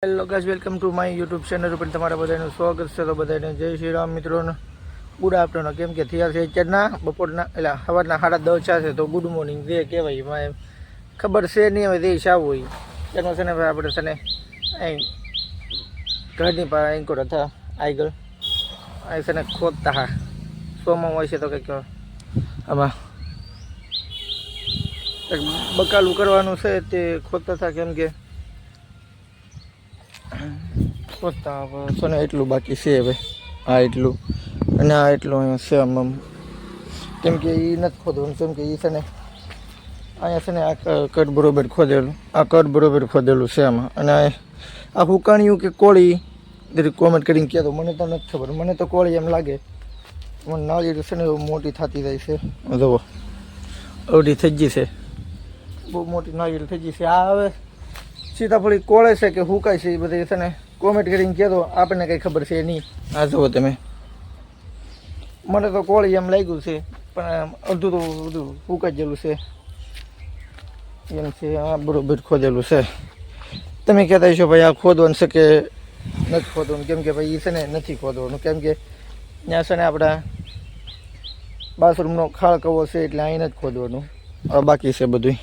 Hello guys, welcome to my YouTube channel ઉપર તમારા બધાનું સ્વાગત છે. તો બધાને જય શ્રી રામ મિત્રોને ગુડ આફ્ટરનૂન. કેમ કે થયા છે અત્યારના બપોરના એટલે સવારના 10:30 છે. તો ગુડ મોર્નિંગ જે કહેવાય એમાં ખબર છે નહીં હવે જે સાવ હોય એનો છે ને ભાઈ આપણે છે ને અહીં ઘરની પાસે એન્કોર હતા આગળ અહીં છે ને ખોદતા હા સોમાં હોય છે તો કંઈક આમાં બકાલું કરવાનું છે તે ખોદતા હતા. કેમ કે ખોદતા છે ને એટલું બાકી છે હવે આ એટલું અને આ એટલું અહીંયા છે આમ કેમ કે એ નથી ખોદવાનું. કેમ કે એ છે ને અહીંયા છે ને આ કટ બરોબર ખોદેલું આ કટ બરોબર ખોદેલું છે આમાં. અને આ હુકાણિયું કે કોળી દરેક કોમેન્ટ કરીને કહેતો મને તો નથી ખબર. મને તો કોળી એમ લાગે. મને નાળિયેર છે ને મોટી થતી જાય છે. જુઓ અવધી થઈ ગઈ છે, બહુ મોટી નાળિયેર થઈ ગઈ છે. આ હવે સીતાફળી કોળે છે કે હુકાય છે એ બધી છે ને કોમેન્ટ કરીને કહેતો, આપણને કંઈ ખબર છે નહીં. આ જુઓ તમે, મને તો કોળી એમ લાગ્યું છે પણ અડધું તો બધું હુકાઈ ગયેલું છે એમ છે. આ બરોબર ખોદેલું છે. તમે કહેતા છો ભાઈ આ ખોદવાનું છે કે નથી ખોદવાનું? કેમ કે ભાઈ એ છે ને નથી ખોદવાનું. કેમ કે ત્યાં છે ને આપણા બાથરૂમનો ખાળ કવો છે એટલે અહીં નથી ખોદવાનું. હવે બાકી છે બધું.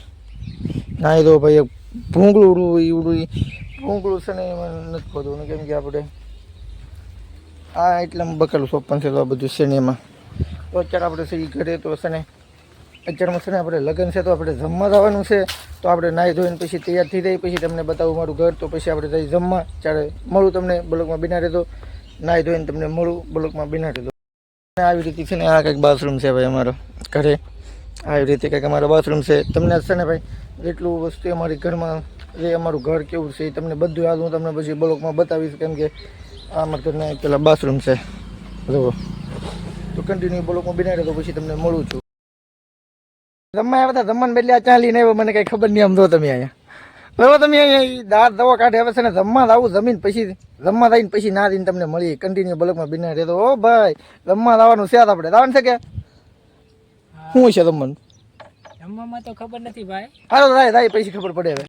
અહીં તો ભાઈ ભૂંગળું ભૂંગળું છે ને એમાં નથી ખોદવાનું. કેમ કે આપણે આ એટલામાં બકાલું સોપન છે તો આ બધું છે ને એમાં. તો અત્યારે આપણે છે એ ઘરે તો છે ને અત્યારમાં છે ને આપણે લગ્ન છે તો આપણે જમવા જવાનું છે. તો આપણે નાહી ધોઈને પછી તૈયાર થઈ જાય પછી તમને બતાવું મારું ઘર. તો પછી આપણે જઈ જમવા ત્યારે મળું તમને બ્લોકમાં બિના રહેતો. નાહી ધોઈને તમને મળું બ્લોકમાં બિના રહેતો. આવી રીતે છે ને આ કંઈક બાથરૂમ છે ભાઈ અમારો ઘરે. આવી રીતે કંઈક અમારો બાથરૂમ છે. તમને છે ને ભાઈ જેટલું વસ્તુ અમારી ઘરમાં જે અમારું ઘર કેવું છે એ તમને બધું યાદ હું તમને પછી બ્લોકમાં બતાવીશ. કેમ કે આ અમારા ઘરના પેલા બાથરૂમ છે જુઓ. તો કન્ટિન્યુ બ્લોકમાં બિના રહેતો પછી તમને મળું છું. જમવા આવ્યા હતા જમવાનું બદલે આ ચાલી નહીં મને કંઈ ખબર નહીં. આમ જો તમે અહીંયા હવે તમે અહીંયા દાળ દવા કાઢે હવે છે ને જમવા આવું જમીન પછી જમવા થઈને પછી ના દઈને તમને મળી કન્ટિન્યુ બ્લોકમાં બિના રહેતો. ઓ ભાઈ જમવા આવવાનું છે આપણે દાવાનું છે કે શું છે જમવાનું? જમવામાં તો ખબર નથી ભાઈ. હાલો રાય પછી ખબર પડે.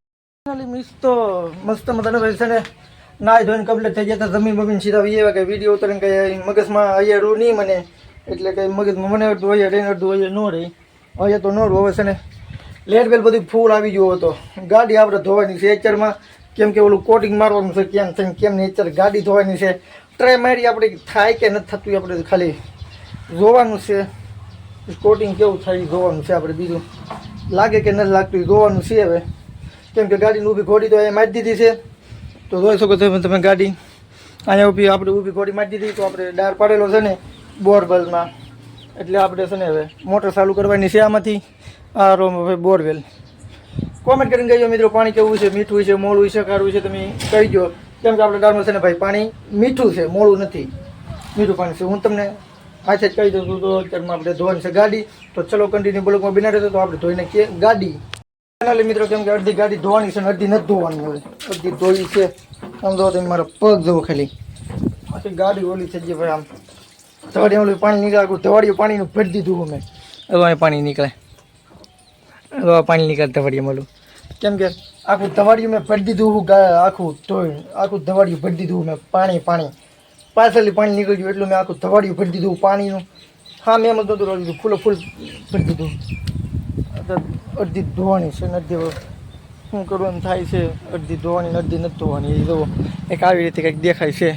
હવે મિસ તો મસ્ત મજાનો ભાઈ છે ને નાય ધોઈને કમ્પ્લીટ થઈ ગયા હતા. જમીન બમીન સીધા એવા કે વિડીયો ઉતરીને કંઈ મગજમાં અહીંયા નહીં મને એટલે કંઈ મગજમાં મને અડધું અહીંયા રહીને અડધું અહીંયા ન રહી. અહીંયા તો ન રહું. હવે છે ને લેટ બેલ બધું ફૂલ આવી ગયો હતો. ગાડી આપણે ધોવાની છે એચરમાં. કેમ કે ઓલું કોટિંગ મારવાનું છે કેમ થઈને કેમ નહીં. અત્યારે ગાડી ધોવાની છે. ટ્રાય મારી આપણે થાય કે નથી થતું આપણે ખાલી જોવાનું છે. કોટિંગ કેવું થાય જોવાનું છે આપણે. બીજું લાગે કે નથી લાગતું જોવાનું છે હવે. કેમ કે ગાડીની ઊભી ઘોડી તો અહીંયા મારી દીધી છે. તો જોઈ શકો તમે ગાડી અહીંયા ઊભી આપણે ઊભી ઘોડી મારી દીધી. તો આપણે ડાર પાડેલો છે ને બોરવેલમાં એટલે આપણે છે ને હવે મોટર ચાલુ કરવાની છે આમાંથી. આ રોમ હવે બોરવેલ. કોમેન્ટ કરીને કહીજો મિત્રો પાણી કેવું છે, મીઠું છે, મોળું છે, ખારું છે, તમે કહીજો. કેમ કે આપણે ડાળમાં છે ને ભાઈ પાણી મીઠું છે, મોળું નથી, મીઠું પાણી છે. હું તમને હાથે જ કહી દઉં છું. તો અત્યારમાં આપણે ધોવાની છે ગાડી. તો ચલો કન્ટિન્યુ બ્લોકમાં બિના રહેતો. તો આપણે ધોઈને કે ગાડી ફાઇનલી મિત્રો. કેમ કે અડધી ગાડી ધોવાની છે ને અડધી નથી ધોવાની. હવે અડધી ધોઈ છે. આમ જો તમે મારો પગ જવો ખાલી પછી ગાડી ઓલી થઈ ગઈ ભાઈ. આમ ધવાડી ઓલું પાણી નીકળે ધવાડીયું પાણીનું ભરી દીધું અમે. હવે અહીં પાણી નીકળે. હવે પાણી નીકળે ધવાડીયું મળું. કેમ કે આખું ધવાડીયું મેં ભરી દીધું. આખું ધોઈ આખું ધવાડીયું ભરી દીધું મેં પાણી પાછળથી પાણી નીકળી ગયું એટલું મેં આખું ધવાડીયું ભરી દીધું પાણીનું. હા મેં એમ જ નહોતું રહી દીધું ફૂલ ભરી દીધું. અડધી ધોવાની છે ને અડધી શું કરવાનું થાય છે. અડધી ધોવાની ને અડધી નથી ધોવાની. એ જુઓ એક આવી રીતે કંઈક દેખાય છે.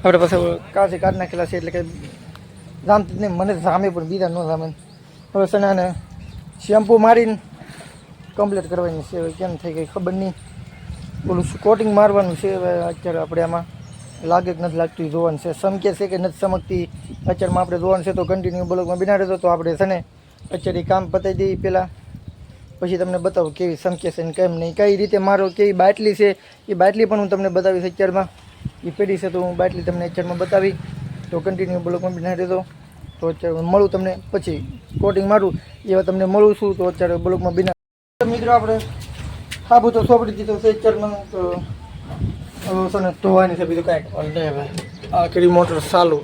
આપણે પાછા કાચે કાઢ નાખેલા છે એટલે કંઈ જામતી નહીં. મને જામે પણ બીજા ન જામે. હવે છે ને શેમ્પુ મારીને કમ્પ્લીટ કરવાની છે. હવે કેમ થઈ ગઈ ખબર નહીં. ઓલું કોટિંગ મારવાનું છે. હવે અત્યારે આપણે આમાં લાગે કે નથી લાગતું એ જોવાનું છે. ચમકે છે કે નથી ચમકતી અત્યારમાં આપણે જોવાનું છે. તો કન્ટિન્યુ બ્લોકમાં બિના રહેતો. તો આપણે છે ને અત્યારે કામ પતાવી દઈએ પહેલાં પછી તમને બતાવું કેવી ચમકે છે ને કેમ નહીં. કઈ રીતે મારો કેવી બાટલી છે એ બાટલી પણ હું તમને બતાવીશ અત્યારમાં. એ પેઢી છે તો હું બાટલી તમને અત્યારમાં બતાવી. તો કન્ટિન્યુ બ્લોકમાં બિના રહેતો. તો અત્યારે મળું તમને પછી કોટિંગ મારું એવા તમને મળું છું. તો અત્યારે બ્લોકમાં બિના મિત્રો આપણે સાબુ તો સોંપડી દીધો છે અત્યારમાં. તો છે ને ધોવાની છે બીજું કાંઈક નહીં. હવે આ કરી મોટર ચાલુ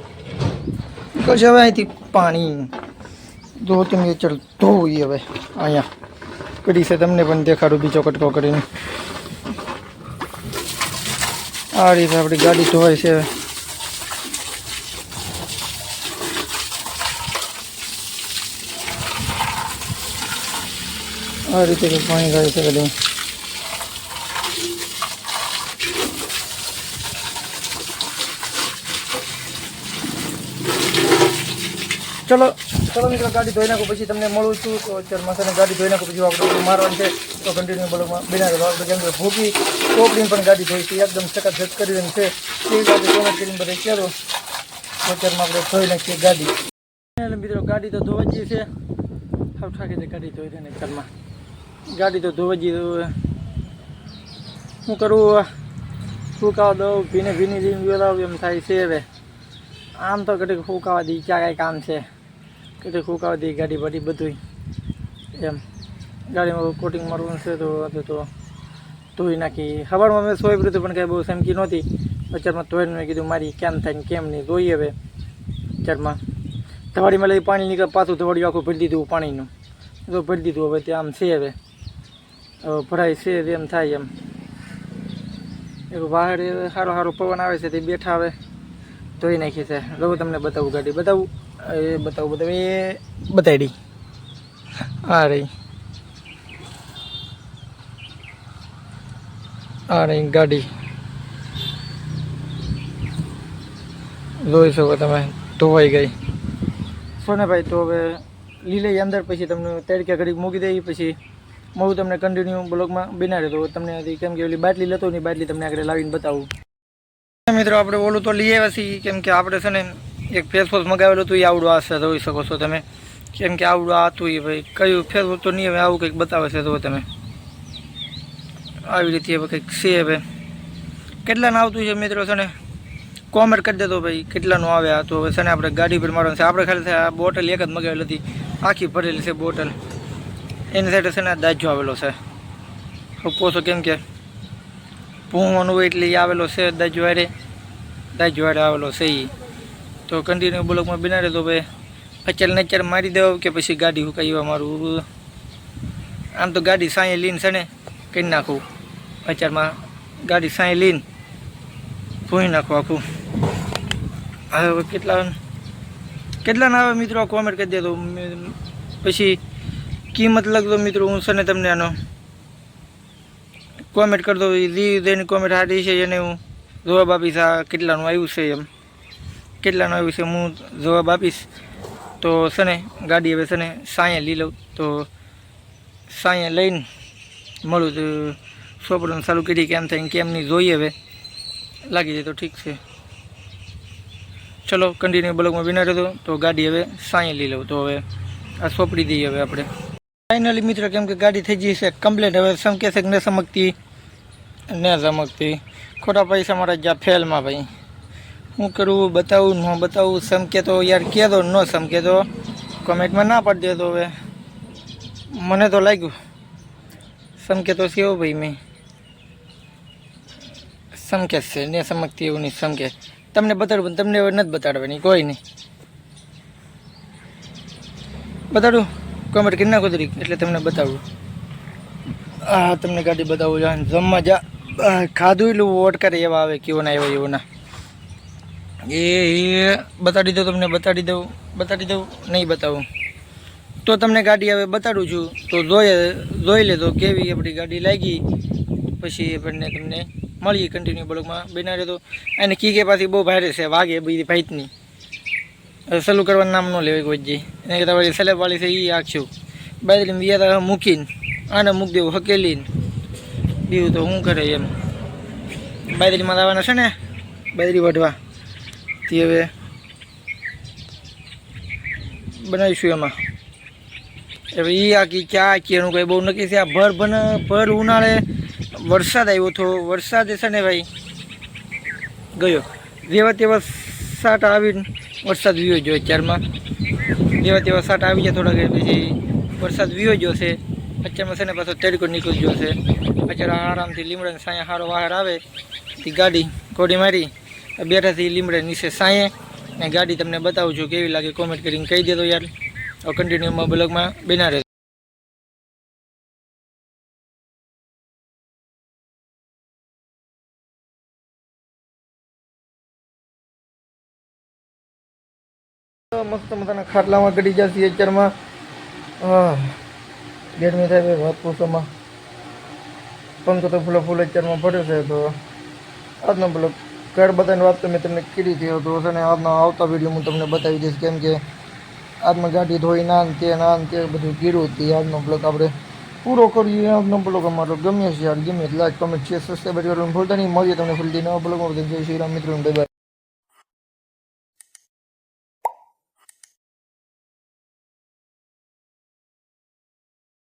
કરશે. હવે અહીંથી પાણી જો તમે અત્યારે ધોવું હવે અહીંયા કરી છે. તમને પણ દેખાડું બીજો કટકો કરીને. આ રીતે આપણી ગાડી ધોવાય છે હવે. આ રીતે કંઈક પાણી ગાય છે બધું. ચલો ચલો મિત્રો, ગાડી ધોઈ નાખો પછી તમને મળું છું. તો અત્યારે મસાને ગાડી ધોઈ નાખો પછી આપણે બધું મારવાનું છે. તો કન્ટિન્યુ બ્લોગમાં બિના રહેવા. આપણે કેમ કે ભૂકી કોપડીને પણ ગાડી ધોઈ છે, એકદમ ચકાચક કરી રહી છે. તે ગાડી કોમેન્ટ કરીને બધા કહેતો. તો અત્યારમાં આપણે ધોઈ નાખીએ ગાડી. મિત્રો ગાડી તો ધોવા જઈએ છે. હાવ ઠાકી છે ગાડી ધોઈ રહીને ઘરમાં. ગાડી તો ધોવા જઈએ. શું કરવું, ફૂંકાવા દઉં, ભીની બોલાવું એમ થાય છે. હવે આમ તો ઘડીક ફૂંકાવા દઈ, ક્યાં કાંઈ કામ છે, ઘડીક ફૂંકાવા દઈ ગાડી બાડી બધું એમ. ગાડીમાં કોટિંગ મારવાનું છે તો ધોઈ નાખી. સવારમાં મેં સોઈ પડ્યું પણ કાંઈ બહુ સમકી નહોતી. અત્યારમાં ધોઈને મેં કીધું મારી કેમ થાય ને કેમ નહીં જોઈએ. હવે અત્યારમાં ધવાડીમાં લઈ પાણી નીકળે, પાછું ધવાડી આખું ભરી દીધું પાણીનું. તો ભરી દીધું. હવે ત્યાં આમ છે, હવે ભરાય છે એમ થાય એમ. એવું બહાર સારો પવન આવે છે તે બેઠા હવે ધોઈ નાખી છે. જો તમને બતાવું ગાડી, બતાવું એ બતાવી આ રહી ગાડી જોઈ શકો તમે, ધોવાઈ ગઈ. સોનેભાઈ તો હવે લીલે અંદર પછી તમને તડકે ઘડીક મૂકી દઈ પછી હું તમને કન્ટિન્યુ બ્લોગમાં બનાવી દઉં તમને. કેમ કે ઓલી બાટલી લેતો ની બાટલી તમને આગળ લાવીને બતાવું. મિત્રો આપણે ઓલું તો લઈ આવ્યા છીએ, કેમ કે આપણે છે ને એક ફેસ વોશ મગાવેલું હતું, એ આવડું આ જોઈ શકો છો તમે. કેમ કે આવડું આ હતું એ ભાઈ કયું ફેસ વોશ તો નહીં, હવે આવું કંઈક બતાવે છે. તો તમે આવી રીતે હવે કંઈક છે. હવે કેટલાનું આવતું છે મિત્રો છે ને કોમેન્ટ કરી દેતો ભાઈ કેટલાનું આવે. આ તો હવે છે ને આપણે ગાડી પર મારવાનું છે. આપણે ખાલી આ બોટલ એક જ મગાવેલી હતી, આખી ભરેલી છે બોટલ. એની સાઈડે છે ને દાજો આવેલો છે પોસો, કેમ કે પૂવાનું હોય એટલે એ આવેલો છે દાજો વાડે આવેલો છે એ. તો કન્ટિન્યુ બ્લોકમાં બનાવી દો ભાઈ. અત્યારે મારી દઉં કે પછી ગાડી હુકાઈ એવા મારું. આમ તો ગાડી સાંઈ લીન છે ને કરી નાખું. અત્યારમાં ગાડી સાંઈ લીન ભૂઈ નાખું આખું. હવે કેટલાના આવે મિત્રો કોમેન્ટ કરી દેતો. પછી કિંમત લખતો મિત્રો હું છે ને તમને આનો કોમેન્ટ કરતો. દઈને કોમેન્ટ સારી છે એને હું જવાબ આપીશ. આ કેટલાનું આવ્યું છે એમ, કેટલાનું આવ્યું છે હું જવાબ આપીશ. તો છે ને ગાડી હવે છે ને સાંયે લઈ લઉં. તો સાંયે લઈને મળું તો સોપડવાનું ચાલુ કરી કેમ થાય કેમ નહીં જોઈએ. હવે લાગી જાય તો ઠીક છે. ચલો કન્ટિન્યુ બ્લોગમાં બિના રહેતો. તો ગાડી હવે સાંયે લઈ લઉં. તો હવે આ સોંપડી દઈએ હવે આપણે ફાઇનલી મિત્રો. કેમ કે ગાડી થઈ ગઈ છે કમ્પ્લેટ. હવે સમકે છે કે ન ચમકતી ખોટા પૈસા મારા જ્યાં ફેલમાં ભાઈ. શું કરવું, બતાવું ન બતાવું? સમકે તો યાર કહેતો, ન સમકે તો કોમેન્ટમાં ના પાડી દેતો. હવે મને તો લાગ્યું સમકે તો છે એવું ભાઈ. મેં સમકે છે ને સમકતી એવું નહીં સમકે. તમને બતાડવું તમને હવે નથી બતાડવાની કોઈ નહીં. બતાડું કોમેન્ટ કરી નાખો તરીક એટલે તમને બતાવું. હા તમને ગાડી બતાવું. જમવા જા ખાધું એટલું વોટ કરે એવા આવે કેવો ના એવા એવો ના. એ બતાડી દઉં તમને, બતાડી દઉં નહીં બતાવું તો તમને ગાડી હવે બતાડું છું. તો જોઈ લેતો કેવી આપણી ગાડી લાગી. પછી આપણને તમને મળીએ કન્ટિન્યુ બ્લોગમાં બના રહેતો. અને કીકે પાછી બહુ ભારે છે, વાગે બધી ભાઈતની. સલું કરવાનું નામ ન લેવાય કોઈ જઈ. એને કે તમારી સલેબવાળી છે એ આખશું બાજરી બીજા મૂકીને આને મૂકી દેવું હકેલીને બીજું તો શું કરે એમ. બાજરીમાં લાવવાના છે ને બાજરી વઢવા તે હવે બનાવીશું એમાં. હવે એ આખી ક્યાં આખી એનું કંઈ બહુ નક્કી છે. આ ભર ઉનાળે વરસાદ આવ્યો હતો. વરસાદ છે ને ભાઈ ગયો જેવા તેવા સાટ આવીને વરસાદ વિયો ગયો. અત્યારમાં જેવા તેવા સાટ આવી જાય થોડાક પછી વરસાદ વિયો ગયો છે. અત્યારમાં છે ને પાછો તડકો નીકળી ગયો છે. અત્યારે આરામથી લીમડાને સાંયે સારો વાહર આવે તે ગાડી કોડી મારી બેઠાથી લીમડા નીચે સાંયે ને ગાડી તમને બતાવું છું કેવી લાગે કોમેન્ટ કરીને કહી દેતો યાર. કન્ટિન્યુમાં બ્લોગમાં બના રહે. મસ્ત મજાના ખાટલામાં ગડી જશે અત્યારમાં ગરમી થાય ભાઈ વાત પૂછોમાં પંખો તો ફૂલ અત્યારમાં પડ્યો છે. તો આજનો બ્લોગ ઘર બધાની વાત તો મેં તમને કીધી હતી તો છે ને આજના આવતા વિડીયો હું તમને બતાવી દઈશ, કેમ કે આજમાં ગાડી ધોઈ ના તે બધું ગીરું હતી. આજનો બ્લોગ આપણે પૂરો કરીએ. આજનો બ્લોગ અમારો ગમ્યો છે યાર, ગમે લાઈક કમેન્ટ શેર સબસ્ક્રાઈબ કરવાનું ભૂલતા નહીં. મળીએ તમને ફરીથી નવા બ્લોગમાં. જય શ્રી રામ મિત્રો, બાય બાય.